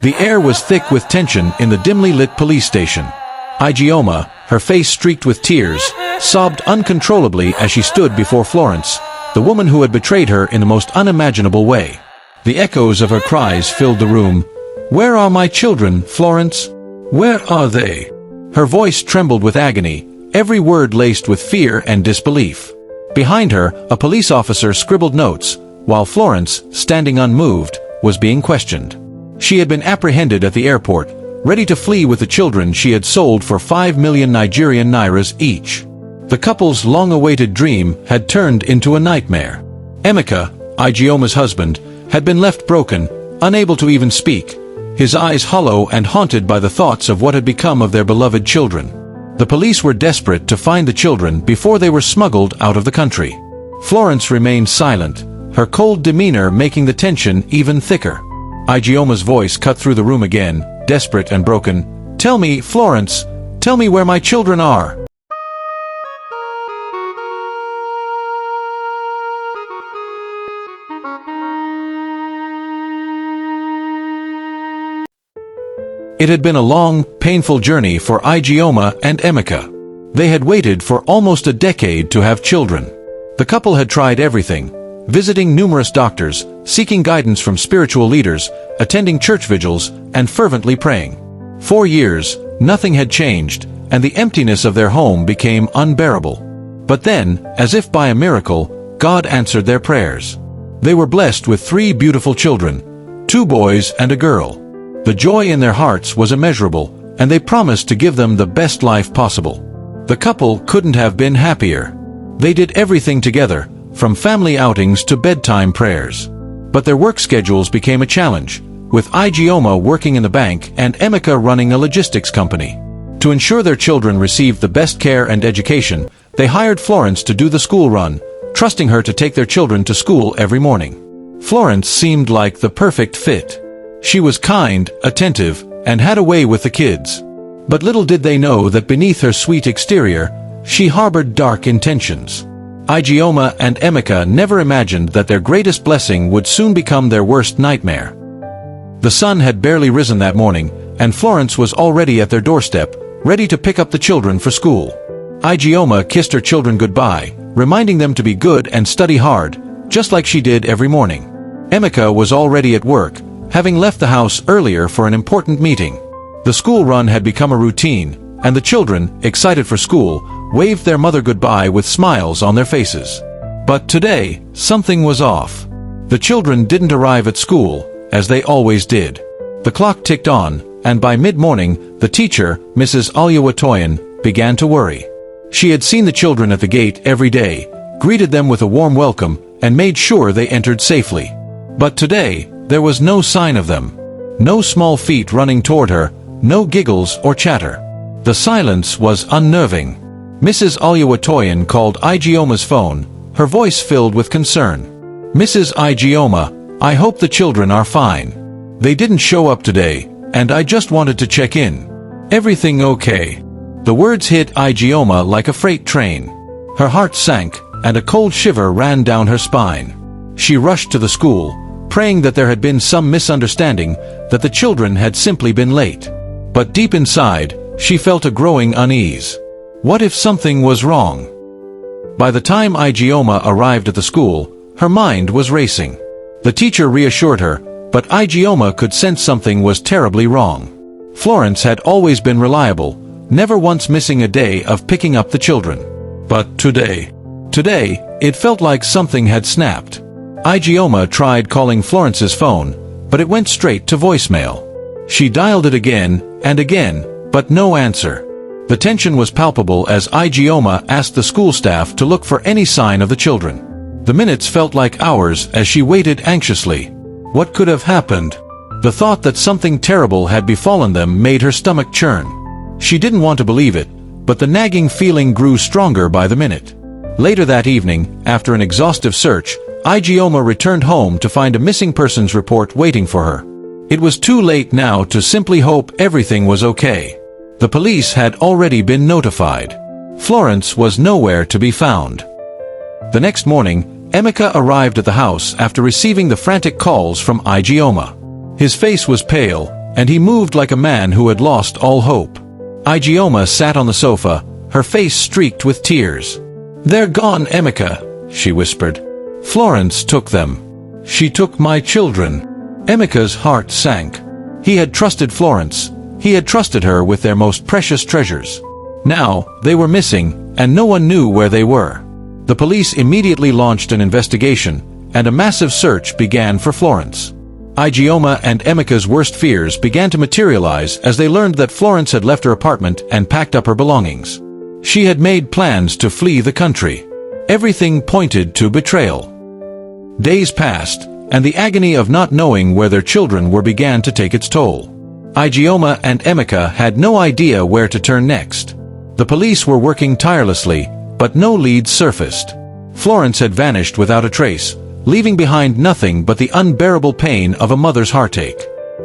The air was thick with tension in the dimly lit police station. Ijeoma, her face streaked with tears, sobbed uncontrollably as she stood before Florence, the woman who had betrayed her in the most unimaginable way. The echoes of her cries filled the room. "Where are my children, Florence? Where are they?" Her voice trembled with agony, every word laced with fear and disbelief. Behind her, a police officer scribbled notes, while Florence, standing unmoved, was being questioned. She had been apprehended at the airport, ready to flee with the children she had sold for 5 million Nigerian nairas each. The couple's long-awaited dream had turned into a nightmare. Emeka, Ijeoma's husband, had been left broken, unable to even speak, his eyes hollow and haunted by the thoughts of what had become of their beloved children. The police were desperate to find the children before they were smuggled out of the country. Florence remained silent, her cold demeanor making the tension even thicker. Ijeoma's voice cut through the room again, desperate and broken. "Tell me, Florence, tell me where my children are." It had been a long, painful journey for Ijeoma and Emeka. They had waited for almost a decade to have children. The couple had tried everything, visiting numerous doctors, seeking guidance from spiritual leaders, attending church vigils, and fervently praying. 4 years, nothing had changed, and the emptiness of their home became unbearable. But then, as if by a miracle, God answered their prayers. They were blessed with 3 beautiful children, 2 boys and a girl. The joy in their hearts was immeasurable, and they promised to give them the best life possible. The couple couldn't have been happier. They did everything together, from family outings to bedtime prayers. But their work schedules became a challenge, with Ijeoma working in the bank and Emeka running a logistics company. To ensure their children received the best care and education, they hired Florence to do the school run, trusting her to take their children to school every morning. Florence seemed like the perfect fit. She was kind, attentive, and had a way with the kids. But little did they know that beneath her sweet exterior, she harbored dark intentions. Ijeoma and Emeka never imagined that their greatest blessing would soon become their worst nightmare. The sun had barely risen that morning, and Florence was already at their doorstep, ready to pick up the children for school. Ijeoma kissed her children goodbye, reminding them to be good and study hard, just like she did every morning. Emeka was already at work, having left the house earlier for an important meeting. The school run had become a routine, and the children, excited for school, waved their mother goodbye with smiles on their faces. But today, something was off. The children didn't arrive at school, as they always did. The clock ticked on, and by mid-morning, the teacher, Mrs. Ijeoma, began to worry. She had seen the children at the gate every day, greeted them with a warm welcome, and made sure they entered safely. But today, there was no sign of them. No small feet running toward her, no giggles or chatter. The silence was unnerving. Mrs. Ijeoma called Ijeoma's phone, her voice filled with concern. "Mrs. Ijeoma, I hope the children are fine. They didn't show up today, and I just wanted to check in. Everything okay?" The words hit Ijeoma like a freight train. Her heart sank, and a cold shiver ran down her spine. She rushed to the school, praying that there had been some misunderstanding, that the children had simply been late. But deep inside, she felt a growing unease. What if something was wrong? By the time Ijeoma arrived at the school, her mind was racing. The teacher reassured her, but Ijeoma could sense something was terribly wrong. Florence had always been reliable, never once missing a day of picking up the children. But today, it felt like something had snapped. Ijeoma tried calling Florence's phone, but it went straight to voicemail. She dialed it again and again, but no answer. The tension was palpable as Ijeoma asked the school staff to look for any sign of the children. The minutes felt like hours as she waited anxiously. What could have happened? The thought that something terrible had befallen them made her stomach churn. She didn't want to believe it, but the nagging feeling grew stronger by the minute. Later that evening, after an exhaustive search, Ijeoma returned home to find a missing persons report waiting for her. It was too late now to simply hope everything was okay. The police had already been notified. Florence was nowhere to be found. The next morning, Emeka arrived at the house after receiving the frantic calls from Ijeoma. His face was pale, and he moved like a man who had lost all hope. Ijeoma sat on the sofa, her face streaked with tears. "They're gone, Emeka," she whispered. "Florence took them. She took my children." Emeka's heart sank. He had trusted Florence. He had trusted her with their most precious treasures. Now, they were missing, and no one knew where they were. The police immediately launched an investigation, and a massive search began for Florence. Ijeoma and Emeka's worst fears began to materialize as they learned that Florence had left her apartment and packed up her belongings. She had made plans to flee the country. Everything pointed to betrayal. Days passed, and the agony of not knowing where their children were began to take its toll. Ijeoma and Emeka had no idea where to turn next. The police were working tirelessly, but no leads surfaced. Florence had vanished without a trace, leaving behind nothing but the unbearable pain of a mother's heartache.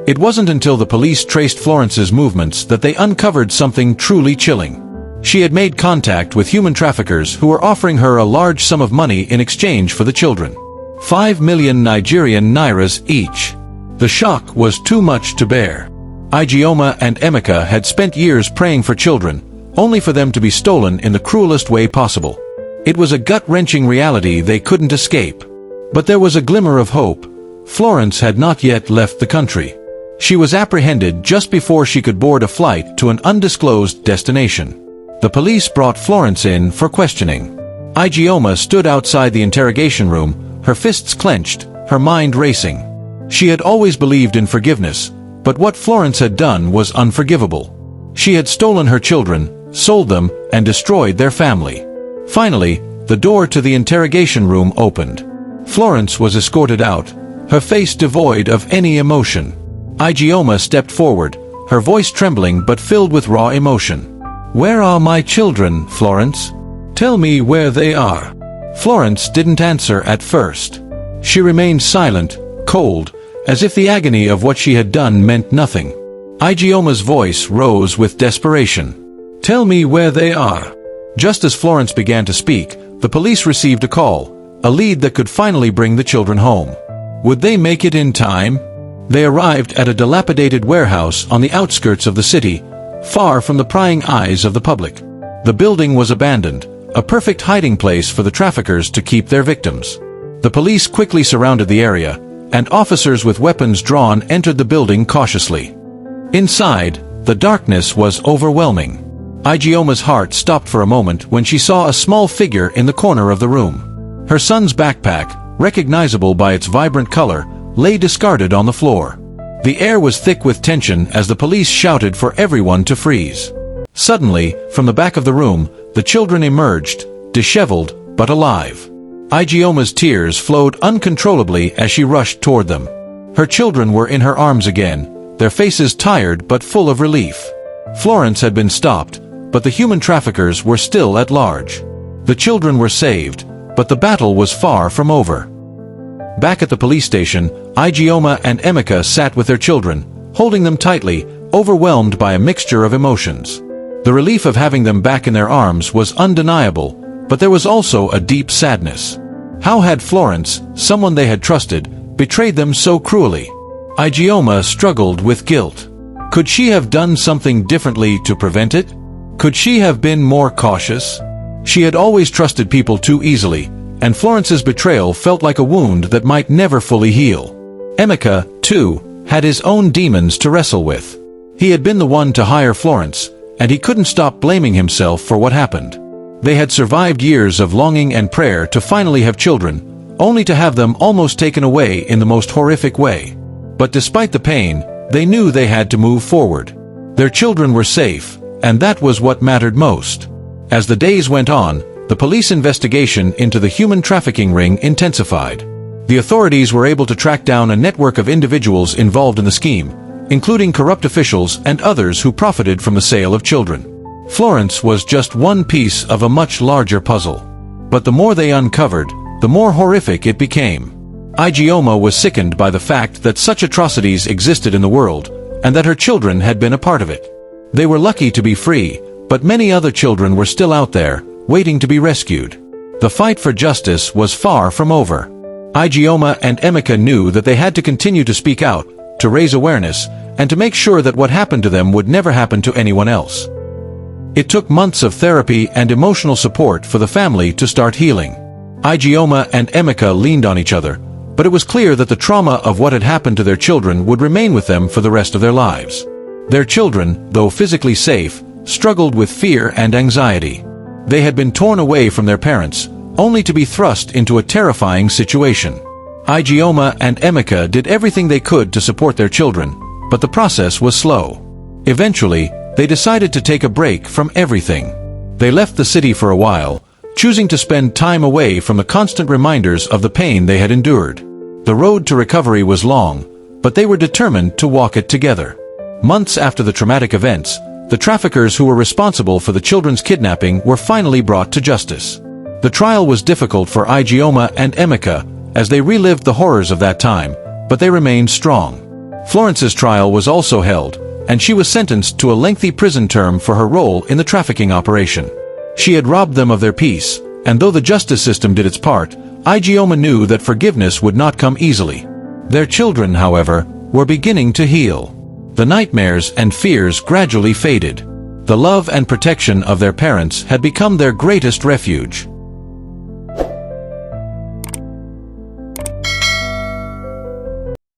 It wasn't until the police traced Florence's movements that they uncovered something truly chilling. She had made contact with human traffickers who were offering her a large sum of money in exchange for the children. 5 million Nigerian nairas each. The shock was too much to bear. Ijeoma and Emeka had spent years praying for children, only for them to be stolen in the cruelest way possible. It was a gut-wrenching reality they couldn't escape. But there was a glimmer of hope. Florence had not yet left the country. She was apprehended just before she could board a flight to an undisclosed destination. The police brought Florence in for questioning. Ijeoma stood outside the interrogation room, her fists clenched, her mind racing. She had always believed in forgiveness, but what Florence had done was unforgivable. She had stolen her children, sold them, and destroyed their family. Finally, the door to the interrogation room opened. Florence was escorted out, her face devoid of any emotion. Ijeoma stepped forward, her voice trembling but filled with raw emotion. "Where are my children, Florence? Tell me where they are." Florence didn't answer at first. She remained silent, cold, as if the agony of what she had done meant nothing. Ijeoma's voice rose with desperation. "Tell me where they are." Just as Florence began to speak, the police received a call, a lead that could finally bring the children home. Would they make it in time? They arrived at a dilapidated warehouse on the outskirts of the city, far from the prying eyes of the public. The building was abandoned, a perfect hiding place for the traffickers to keep their victims. The police quickly surrounded the area, and officers with weapons drawn entered the building cautiously. Inside, the darkness was overwhelming. Ijeoma's heart stopped for a moment when she saw a small figure in the corner of the room. Her son's backpack, recognizable by its vibrant color, lay discarded on the floor. The air was thick with tension as the police shouted for everyone to freeze. Suddenly, from the back of the room, the children emerged, disheveled but alive. Ijeoma's tears flowed uncontrollably as she rushed toward them. Her children were in her arms again, their faces tired but full of relief. Florence had been stopped, but the human traffickers were still at large. The children were saved, but the battle was far from over. Back at the police station, Ijeoma and Emeka sat with their children, holding them tightly, overwhelmed by a mixture of emotions. The relief of having them back in their arms was undeniable, but there was also a deep sadness. How had Florence, someone they had trusted, betrayed them so cruelly? Ijeoma struggled with guilt. Could she have done something differently to prevent it? Could she have been more cautious? She had always trusted people too easily, and Florence's betrayal felt like a wound that might never fully heal. Emeka, too, had his own demons to wrestle with. He had been the one to hire Florence, and he couldn't stop blaming himself for what happened. They had survived years of longing and prayer to finally have children, only to have them almost taken away in the most horrific way. But despite the pain, they knew they had to move forward. Their children were safe, and that was what mattered most. As the days went on, the police investigation into the human trafficking ring intensified. The authorities were able to track down a network of individuals involved in the scheme, including corrupt officials and others who profited from the sale of children. Florence was just one piece of a much larger puzzle. But the more they uncovered, the more horrific it became. Ijeoma was sickened by the fact that such atrocities existed in the world, and that her children had been a part of it. They were lucky to be free, but many other children were still out there, waiting to be rescued. The fight for justice was far from over. Ijeoma and Emeka knew that they had to continue to speak out, to raise awareness, and to make sure that what happened to them would never happen to anyone else. It took months of therapy and emotional support for the family to start healing. Ijeoma and Emeka leaned on each other, but it was clear that the trauma of what had happened to their children would remain with them for the rest of their lives. Their children, though physically safe, struggled with fear and anxiety. They had been torn away from their parents, only to be thrust into a terrifying situation. Ijeoma and Emeka did everything they could to support their children, but the process was slow. Eventually, they decided to take a break from everything. They left the city for a while, choosing to spend time away from the constant reminders of the pain they had endured. The road to recovery was long, but they were determined to walk it together. Months after the traumatic events, the traffickers who were responsible for the children's kidnapping were finally brought to justice. The trial was difficult for Ijeoma and Emeka, as they relived the horrors of that time, but they remained strong. Florence's trial was also held, and she was sentenced to a lengthy prison term for her role in the trafficking operation. She had robbed them of their peace, and though the justice system did its part, Ijeoma knew that forgiveness would not come easily. Their children, however, were beginning to heal. The nightmares and fears gradually faded. The love and protection of their parents had become their greatest refuge.